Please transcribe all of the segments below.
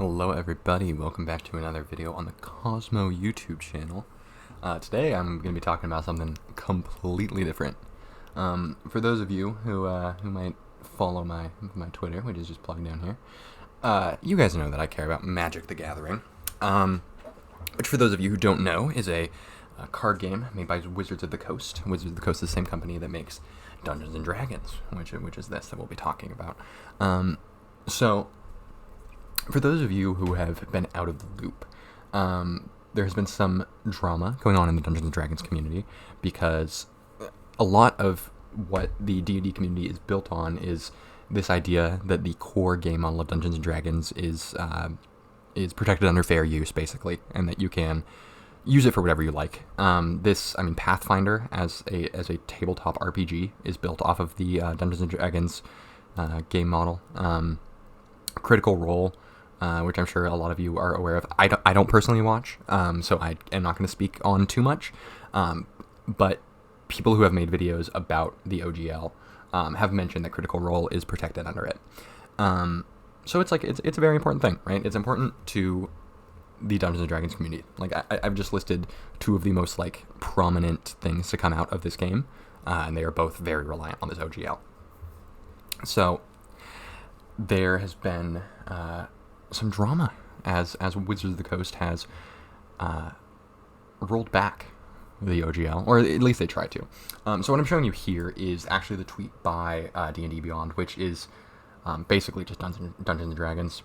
Hello everybody, welcome back to another video on the Cosmo YouTube channel. Today I'm going to be talking about something completely different. For those of you who might follow my Twitter, which is just plugged down here, you guys know that I care about Magic the Gathering, which for those of you who don't know is a card game made by Wizards of the Coast. Wizards of the Coast is the same company that makes Dungeons and Dragons, which is this that we'll be talking about. So for those of you who have been out of the loop, there has been some drama going on in the Dungeons & Dragons community because a lot of what the D&D community is built on is this idea that the core game model of Dungeons & Dragons is protected under fair use, basically, and that you can use it for whatever you like. Pathfinder as a tabletop RPG is built off of the Dungeons & Dragons game model. Critical Role, which I'm sure a lot of you are aware of. I don't personally watch, so I am not going to speak on too much. But people who have made videos about the OGL have mentioned that Critical Role is protected under it. So it's a very important thing, right? It's important to the Dungeons and Dragons community. Like I've just listed two of the most prominent things to come out of this game, and they are both very reliant on this OGL. So there has been some drama as Wizards of the Coast has rolled back the OGL, or at least they tried to. So what I'm showing you here is actually the tweet by D&D Beyond, which is basically just Dungeons and Dragons.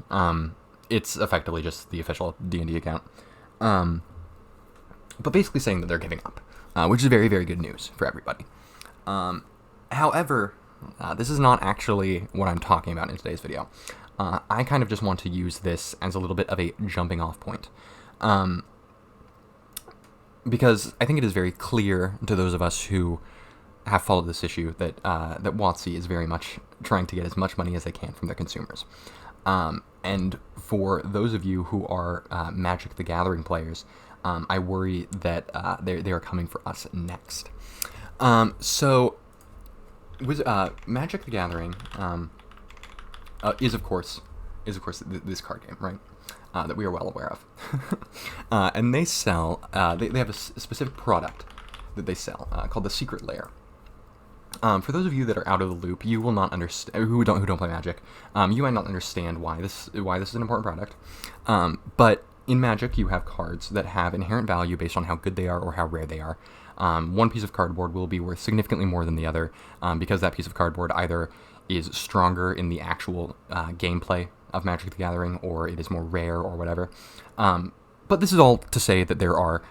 It's effectively just the official D&D account, but basically saying that they're giving up, which is very, very good news for everybody. However, this is not actually what I'm talking about in today's video. I kind of just want to use this as a little bit of a jumping off point. Because I think it is very clear to those of us who have followed this issue that WotC is very much trying to get as much money as they can from their consumers. And for those of you who are Magic the Gathering players, I worry that they are coming for us next. So Magic the Gathering is of course this card game, right? That we are well aware of. And they sell, they have a specific product that they sell called the Secret Lair. For those of you that are out of the loop, you will not understand, who don't play Magic, you might not understand why this is an important product. But in Magic, you have cards that have inherent value based on how good they are or how rare they are. One piece of cardboard will be worth significantly more than the other, because that piece of cardboard either is stronger in the actual gameplay of Magic the Gathering, or it is more rare, or whatever. But this is all to say that there are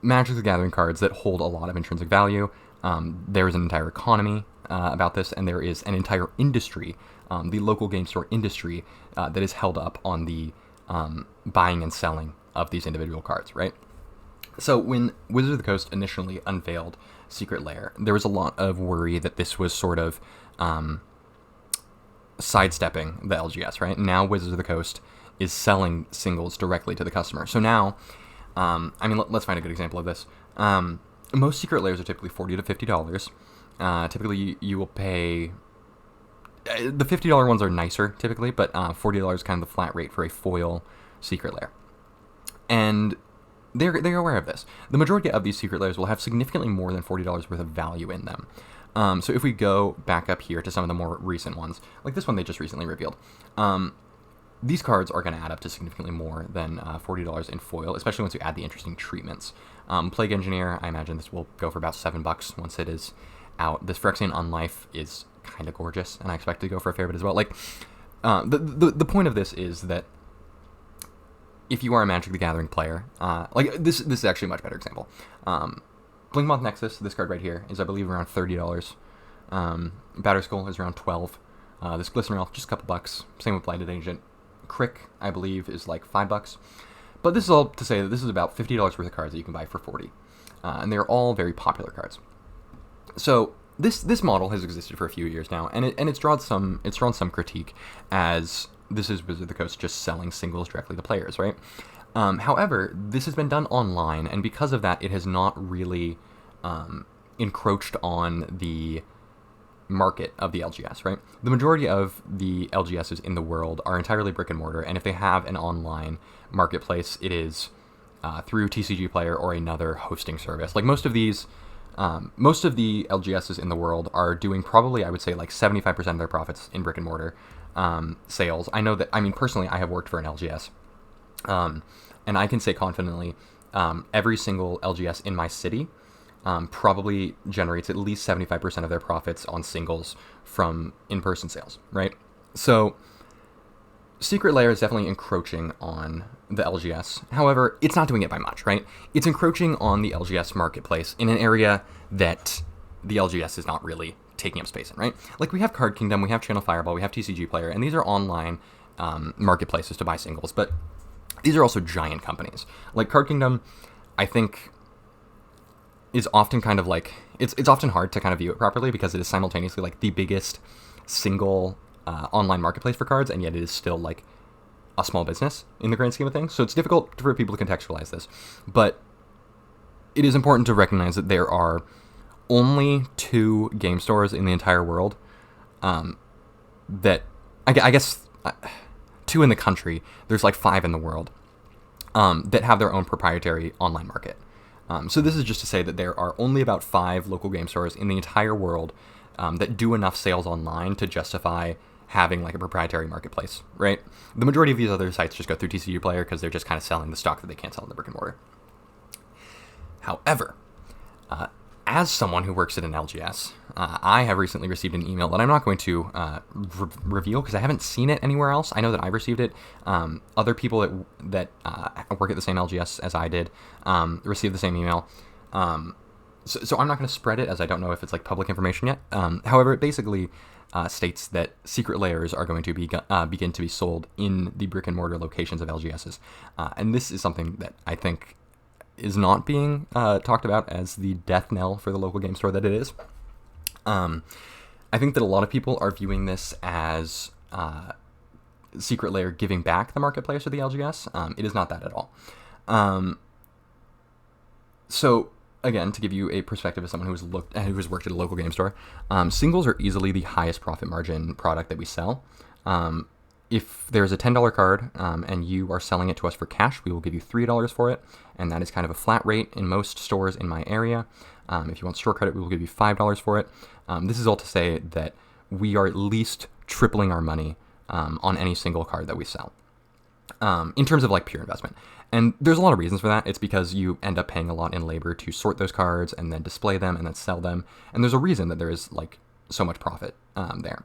Magic the Gathering cards that hold a lot of intrinsic value. There is an entire economy about this, and there is an entire industry, the local game store industry, that is held up on the buying and selling of these individual cards, right? So when Wizards of the Coast initially unveiled Secret Lair, there was a lot of worry that this was sort of sidestepping the LGS, right? Now Wizards of the Coast is selling singles directly to the customer. So now, let's find a good example of this. Most Secret Lairs are typically $40 to $50. Typically, you will pay... The $50 ones are nicer, typically, but $40 is kind of the flat rate for a foil Secret Lair. And they're aware of this. The majority of these Secret Lairs will have significantly more than $40 worth of value in them. So if we go back up here to some of the more recent ones, like this one they just recently revealed, these cards are going to add up to significantly more than $40 in foil, especially once you add the interesting treatments. Plague Engineer, I imagine this will go for about $7 once it is out. This Phyrexian Unlife is kind of gorgeous, and I expect to go for a fair bit as well. The point of this is that if you are a Magic the Gathering player, this is actually a much better example. Blinkmoth Nexus, this card right here, is I believe around $30. Batterskull is around $12. This Glycerol, just a couple bucks. Same with Blinded Agent. Crick, I believe, is like $5. But this is all to say that this is about $50 worth of cards that you can buy for $40. And they're all very popular cards. So this model has existed for a few years now, and it's drawn some critique, as this is Wizards of the Coast just selling singles directly to players, right? However, this has been done online, and because of that, it has not really encroached on the market of the LGS, right? The majority of the LGSs in the world are entirely brick and mortar, and if they have an online marketplace, it is through TCG Player or another hosting service. Like most of the LGSs in the world are doing probably, I would say, like 75% of their profits in brick and mortar sales. I know that, I mean, personally, I have worked for an LGS, and I can say confidently, every single LGS in my city probably generates at least 75% of their profits on singles from in-person sales, right? So Secret Lair is definitely encroaching on the LGS. However, it's not doing it by much, right? It's encroaching on the LGS marketplace in an area that the LGS is not really taking up space in, right? Like we have Card Kingdom, we have Channel Fireball, we have TCG Player, and these are online marketplaces to buy singles, but these are also giant companies. Like Card Kingdom, I think, is often kind of like, it's often hard to kind of view it properly because it is simultaneously like the biggest single online marketplace for cards, and yet it is still like a small business in the grand scheme of things. So it's difficult for people to contextualize this, but it is important to recognize that there are only 2 game stores in the entire world that, I guess, 2 in the country. There's like 5 in the world that have their own proprietary online market. So this is just to say that there are only about 5 local game stores in the entire world that do enough sales online to justify having like a proprietary marketplace, right? The majority of these other sites just go through TCG Player because they're just kind of selling the stock that they can't sell in the brick and mortar. However, as someone who works at an LGS, I have recently received an email that I'm not going to reveal because I haven't seen it anywhere else. I know that I received it. Other people that work at the same LGS as I did received the same email. So I'm not going to spread it as I don't know if it's like public information yet. However, it basically states that secret lairs are going to begin to be sold in the brick and mortar locations of LGSs. And this is something that I think is not being talked about as the death knell for the local game store that it is. I think that a lot of people are viewing this as Secret Lair giving back the marketplace or the LGS. It is not that at all. So again, to give you a perspective as someone who has worked at a local game store, singles are easily the highest profit margin product that we sell. If there's a $10 card and you are selling it to us for cash, we will give you $3 for it, and that is kind of a flat rate in most stores in my area. If you want store credit, we will give you $5 for it. This is all to say that we are at least tripling our money on any single card that we sell in terms of like pure investment. And there's a lot of reasons for that. It's because you end up paying a lot in labor to sort those cards and then display them and then sell them. And there's a reason that there is like so much profit there.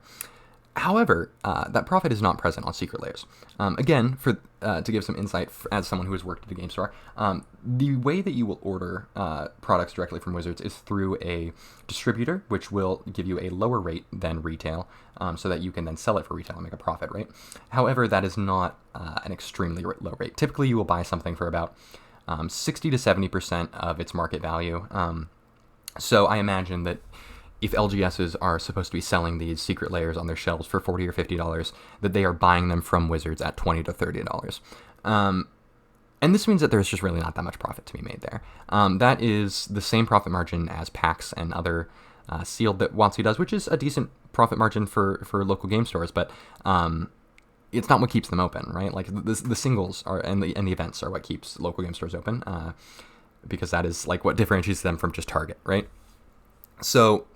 However, that profit is not present on secret lairs. Again, to give some insight as someone who has worked at a game store, the way that you will order products directly from Wizards is through a distributor, which will give you a lower rate than retail, so that you can then sell it for retail and make a profit, right? However, that is not an extremely low rate. Typically, you will buy something for about 60 to 70% of its market value. So I imagine that if LGSs are supposed to be selling these secret lairs on their shelves for $40 or $50, that they are buying them from Wizards at $20 to $30. And this means that there's just really not that much profit to be made there. That is the same profit margin as packs and other sealed that WotC does, which is a decent profit margin for local game stores, but it's not what keeps them open, right? Like the singles are and the events are what keeps local game stores open, because that is like what differentiates them from just Target, right? So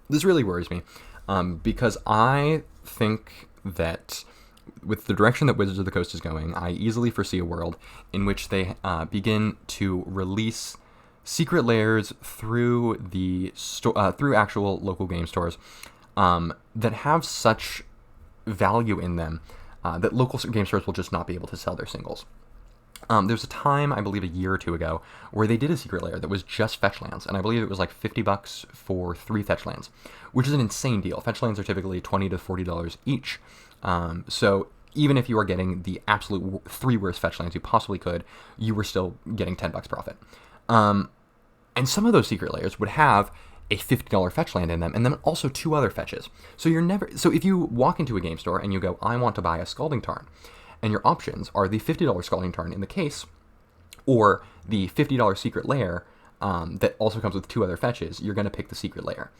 this really worries me, because I think that with the direction that Wizards of the Coast is going, I easily foresee a world in which they begin to release secret lairs through through actual local game stores that have such value in them that local game stores will just not be able to sell their singles. There's a time, I believe a year or two ago, where they did a secret lair that was just fetch lands, and I believe it was like $50 for 3 fetch lands, which is an insane deal. Fetch lands are typically $20 to $40 each, so even if you are getting the absolute 3 worst fetch lands you possibly could, you were still getting $10 profit. And some of those secret lairs would have a $50 fetch land in them, and then also 2 other fetches. So if you walk into a game store and you go, I want to buy a Scalding Tarn, and your options are the $50 Scalding Tarn in the case, or the $50 secret lair that also comes with 2 other fetches, you're going to pick the secret lair.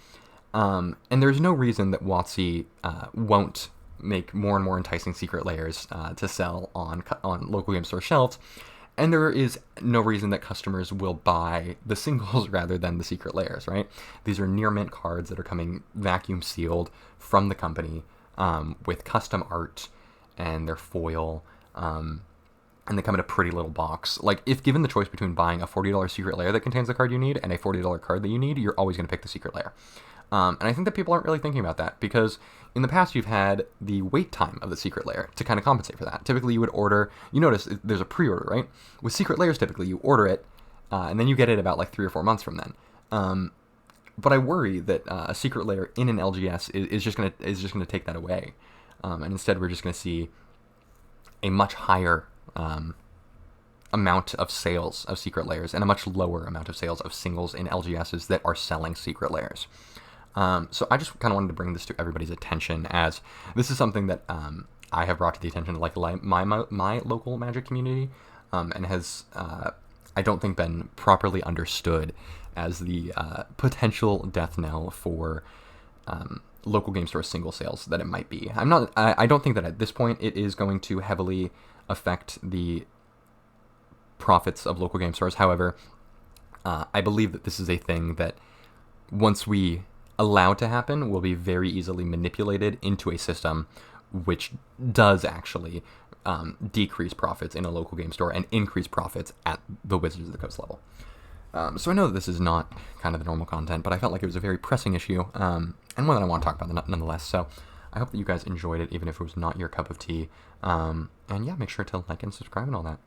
And there's no reason that WotC won't make more and more enticing secret lairs to sell on local game store shelves. And there is no reason that customers will buy the singles rather than the secret lairs, right? These are near mint cards that are coming vacuum sealed from the company with custom art, and they're foil, and they come in a pretty little box. Like, if given the choice between buying a $40 secret lair that contains the card you need and a $40 card that you need, you're always going to pick the secret lair. And I think that people aren't really thinking about that, because in the past you've had the wait time of the secret lair to kind of compensate for that. Typically you would order, you notice there's a pre-order, right? With secret lairs, typically you order it, and then you get it about like 3 or 4 months from then. But I worry that a secret lair in an LGS is just gonna take that away, and instead we're just gonna see a much higher amount of sales of secret lairs and a much lower amount of sales of singles in LGSs that are selling secret lairs. So I just kind of wanted to bring this to everybody's attention, as this is something that I have brought to the attention of like my local Magic community, and has I don't think been properly understood as the potential death knell for local game store single sales that it might be. I don't think that at this point it is going to heavily affect the profits of local game stores. However, I believe that this is a thing that, once we allow to happen, will be very easily manipulated into a system which does actually decrease profits in a local game store and increase profits at the Wizards of the Coast level. So I know that this is not kind of the normal content, but I felt like it was a very pressing issue, and one that I want to talk about nonetheless. So I hope that you guys enjoyed it, even if it was not your cup of tea. And yeah, make sure to like and subscribe and all that.